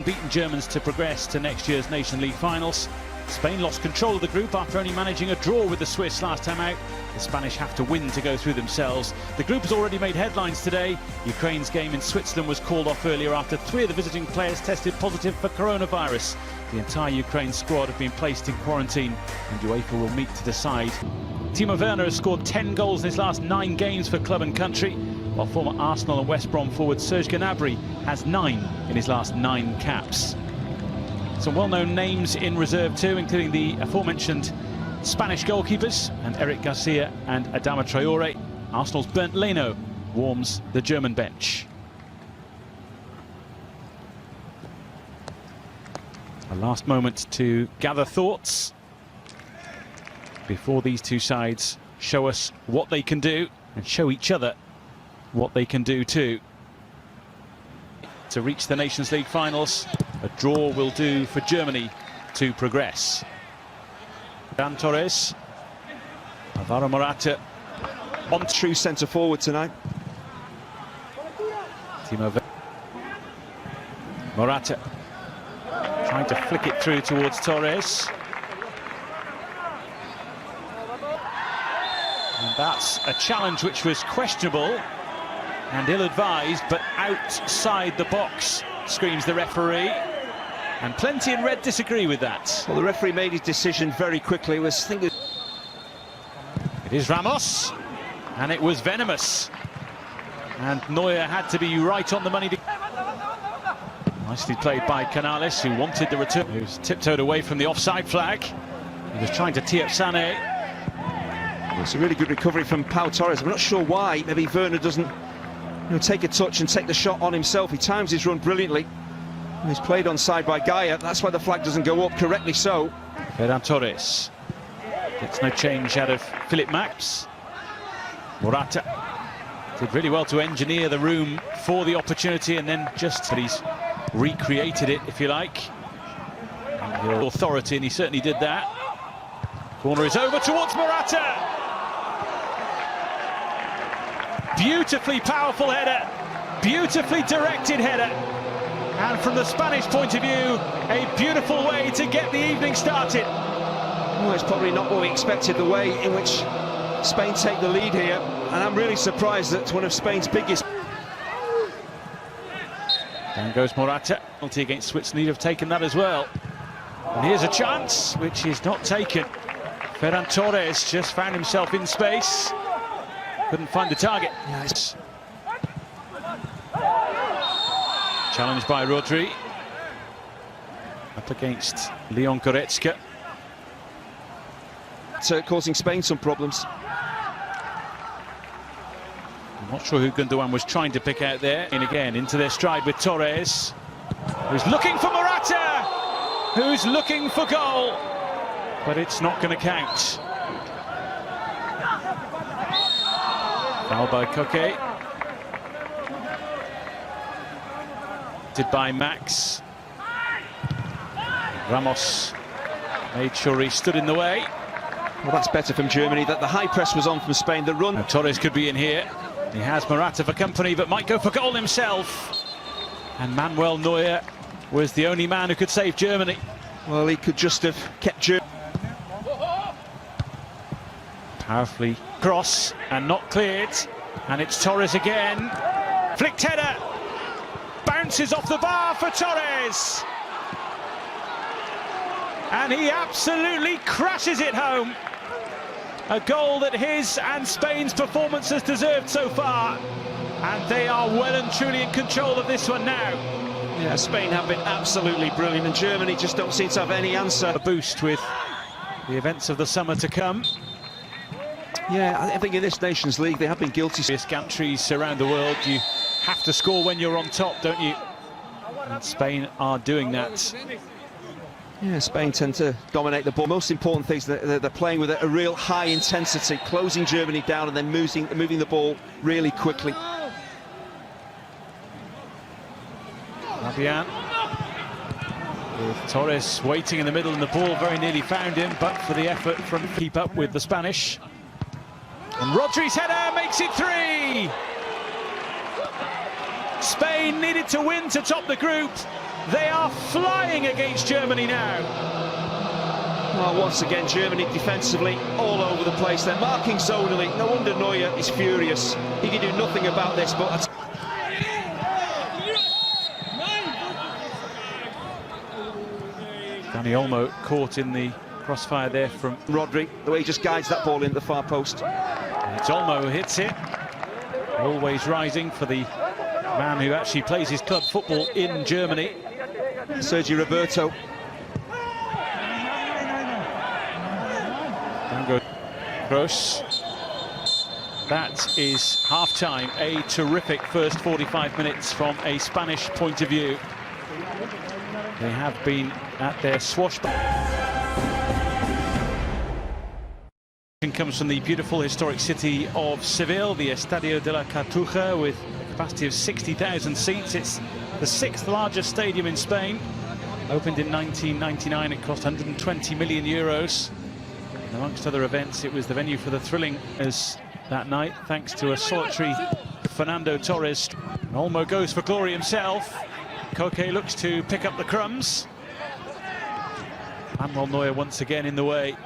beaten Germans to progress to next year's Nation League finals. Spain lost control of the group after only managing a draw with the Swiss last time out. The Spanish have to win to go through themselves. The group has already made headlines today. Ukraine's game in Switzerland was called off earlier after 3 of the visiting players tested positive for coronavirus. The entire Ukraine squad have been placed in quarantine, and UEFA will meet to decide. Timo Werner has scored 10 goals in his last 9 games for club and country, while former Arsenal and West Brom forward Serge Gnabry has 9 in his last 9 caps. Some well-known names in reserve too, including the aforementioned Spanish goalkeepers, and Eric Garcia and Adama Traore. Arsenal's Bernd Leno warms the German bench. A last moment to gather thoughts before these two sides show us what they can do and show each other what they can do too. To reach the Nations League finals, a draw will do for Germany to progress. Dan Torres, Alvaro Morata on true centre forward tonight. Timo Werner. Morata trying to flick it through towards Torres. And that's a challenge which was questionable and ill-advised, but outside the box, screams the referee. And plenty in red disagree with that. Well, the referee made his decision very quickly. It is Ramos, and it was venomous. And Neuer had to be right on the money. Nicely played by Canales, who wanted the return. He was tiptoed away from the offside flag. He was trying to tee up Sané. It's a really good recovery from Pau Torres. I'm not sure why. Maybe Werner doesn't take a touch and take the shot on himself. He times his run brilliantly. And he's played onside by Gaia. That's why the flag doesn't go up, correctly so. Ferran Torres gets no change out of Philip Max. Morata did really well to engineer the room for the opportunity, and then just he's recreated it, if you like. And the authority, and he certainly did that. Corner is over towards Morata. Beautifully powerful header, beautifully directed header, and from the Spanish point of view, a beautiful way to get the evening started. Well, it's probably not what we expected, the way in which Spain take the lead here, and I'm really surprised that one of Spain's biggest. Down goes Morata. Penalty against Switzerland, he'd have taken that as well. And here's a chance, which is not taken. Ferran Torres just found himself in space. Couldn't find the target. Nice. Challenged by Rodri. Up against Leon Goretzka. It's causing Spain some problems. I'm not sure who Gundogan was trying to pick out there. And again, into their stride with Torres, who's looking for Morata, who's looking for goal. But it's not going to count. Foul by Koke. Did by Max. Ramos made sure he stood in the way. Well, that's better from Germany, that the high press was on from Spain. The run. Now, Torres could be in here. He has Morata for company, but might go for goal himself. And Manuel Neuer was the only man who could save Germany. Well, he could just have kept Germany. Powerfully cross and not cleared, and it's Torres again. Flicked header, bounces off the bar for Torres, and he absolutely crashes it home. A goal that his and Spain's performance has deserved so far, and they are well and truly in control of this one now. Yeah, Spain have been absolutely brilliant, and Germany just don't seem to have any answer. A boost with the events of the summer to come. Yeah, I think in this Nations League they have been guilty. Countries around the world, you have to score when you're on top, don't you? And Spain are doing that. Yeah, Spain tend to dominate the ball. Most important thing is that they're playing with a real high intensity, closing Germany down and then moving the ball really quickly. Fabian with Torres waiting in the middle, and the ball very nearly found him, but for the effort from keep up with the Spanish. And Rodri's header makes it 3. Spain needed to win to top the group, They are flying against Germany now. Well, once again, Germany defensively all over the place. They're marking zonally. No wonder Neuer is furious. He can do nothing about this, but... Dani Olmo caught in the crossfire there from Rodri, the way he just guides that ball into the far post. It's Olmo who hits it. Always rising for the man who actually plays his club football in Germany. Sergio Roberto. Down goes Kroos. That is half-time. A terrific first 45 minutes from a Spanish point of view. They have been at their swashbuckling. Comes from the beautiful historic city of Seville, the Estadio de la Cartuja, with a capacity of 60,000 seats. It's the 6th largest stadium in Spain. Opened in 1999, it cost 120 million euros. And amongst other events, it was the venue for the thrilling as that night, thanks to a solitary Fernando Torres. Olmo goes for glory himself. Koke looks to pick up the crumbs. Manuel Neuer once again in the way.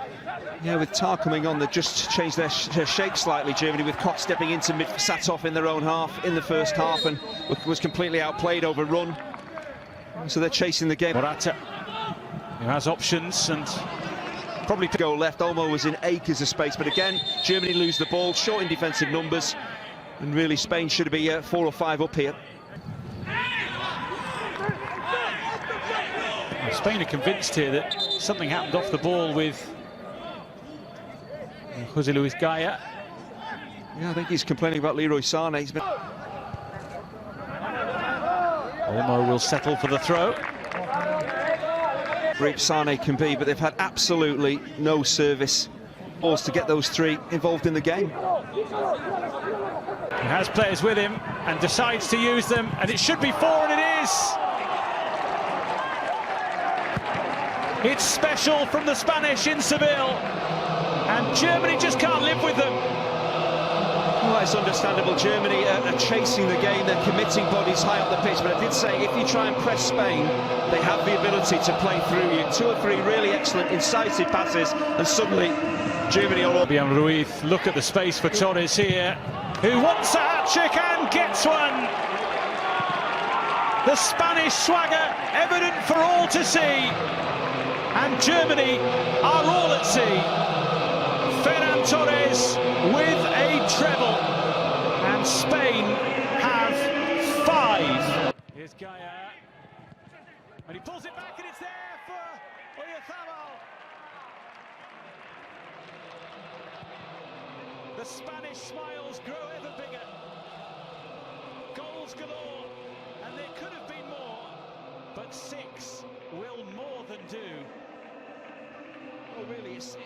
Yeah, with Tar coming on, they've just changed their shape slightly, Germany, with Koch stepping into mid, sat off in their own half in the first half and was completely outplayed, overrun. So they're chasing the game. Morata, who has options and probably to go left. Olmo was in acres of space, but again, Germany lose the ball, short in defensive numbers, and really Spain should be 4 or 5 up here. Well, Spain are convinced here that something happened off the ball with Jose Luis Gaya. Yeah, I think he's complaining about Leroy Sané. He's been... Olmo will settle for the throw. Great Sané can be, but they've had absolutely no service balls to get those 3 involved in the game. He has players with him and decides to use them, and it should be 4, and it is! It's special from the Spanish in Seville, and Germany just can't live with them. Well, it's understandable. Germany are chasing the game. They're committing bodies high up the pitch. But I did say, if you try and press Spain, they have the ability to play through you. 2 or 3 really excellent, incisive passes, and suddenly Germany are all... Fabian Ruiz, look at the space for Torres here, who wants a hat-trick and gets one. The Spanish swagger evident for all to see. And Germany are all at sea. Ferran Torres with a treble, and Spain have 5. Here's Gaya, and he pulls it back, and it's there for Oyarzabal. The Spanish smiles grow ever bigger. Goals galore, and there could have been more, but 6 will more than do. Oh, really, it's